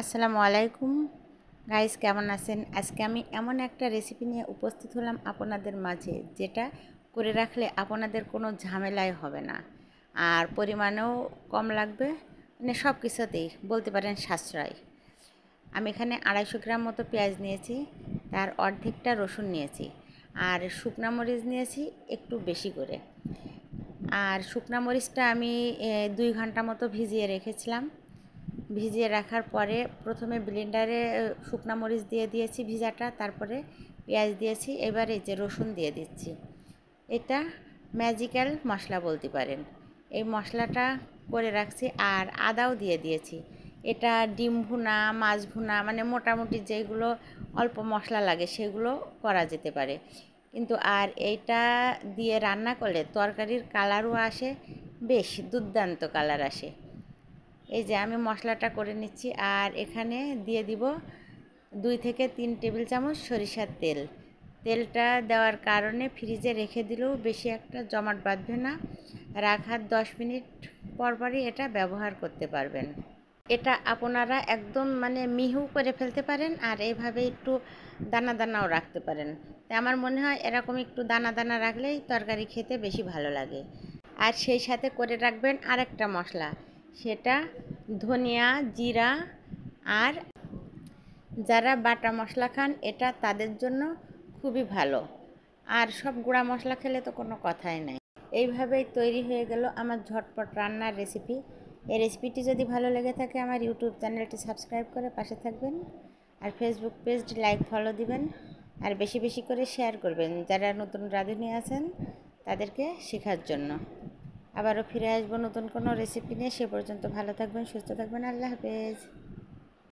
আসসালামু আলাইকুম গাইস, কেমন আছেন? আজকে আমি এমন একটা রেসিপি নিয়ে উপস্থিত হলাম আপনাদের মাঝে, যেটা করে রাখলে আপনাদের কোনো ঝামেলাই হবে না, আর পরিমাণেও কম লাগবে। মানে সব কিছুতেই বলতে পারেন সাশ্রয়। আমি এখানে 250 গ্রাম মতো পেঁয়াজ নিয়েছি, তার অর্ধেকটা রসুন নিয়েছি, আর শুকনো মরিচ নিয়েছি একটু বেশি করে। আর শুকনো মরিচটা আমি 2 ঘন্টা মতো ভিজিয়ে রেখেছিলাম। ভিজিয়ে রাখার পরে প্রথমে ব্লেন্ডারে শুকনো মরিচ দিয়ে দিয়েছি ভিজাটা, তারপরে পেঁয়াজ দিয়েছি, এবার এই যে রসুন দিয়ে দিচ্ছি। এটা ম্যাজিক্যাল মশলা বলতে পারেন। এই মশলাটা করে রাখছি, আর আদাও দিয়ে দিয়েছি। এটা ডিম ভুনা, মাছ ভুনা, মানে মোটামুটি যেগুলো অল্প মশলা লাগে সেগুলো করা যেতে পারে। কিন্তু আর এইটা দিয়ে রান্না করলে তরকারির কালারও আসে, বেশ দুর্দান্ত কালার আসে। এই যে আমি মশলাটা করে নিচ্ছি, আর এখানে দিয়ে দিব 2 থেকে 3 টেবিল চামচ সরিষার তেল। তেলটা দেওয়ার কারণে ফ্রিজে রেখে দিলেও বেশি একটা জমাট বাঁধবে না, রাখার 10 মিনিট পরপরই এটা ব্যবহার করতে পারবেন। এটা আপনারা একদম মানে মিহু করে ফেলতে পারেন, আর এইভাবে একটু দানা দানাও রাখতে পারেন। তাই আমার মনে হয় এরকম একটু দানা দানা রাখলেই তরকারি খেতে বেশি ভালো লাগে। আর সেই সাথে করে রাখবেন আরেকটা মশলা, সেটা ধনিয়া, জিরা। আর যারা বাটা মশলা খান এটা তাদের জন্য খুবই ভালো, আর সব গুঁড়া মশলা খেলে তো কোনো কথাই নাই। এইভাবেই তৈরি হয়ে গেল আমার ঝটপট রান্নার রেসিপি। এই রেসিপিটি যদি ভালো লেগে থাকে আমার ইউটিউব চ্যানেলটি সাবস্ক্রাইব করে পাশে থাকবেন, আর ফেসবুক পেজটি লাইক ফলো দিবেন, আর বেশি বেশি করে শেয়ার করবেন যারা নতুন রাঁধুনি আছেন তাদেরকে শেখার জন্য। আবারও ফিরে আসবো নতুন কোনো রেসিপি নিয়ে। সে পর্যন্ত ভালো থাকবেন, সুস্থ থাকবেন। আল্লাহ হাফেজ।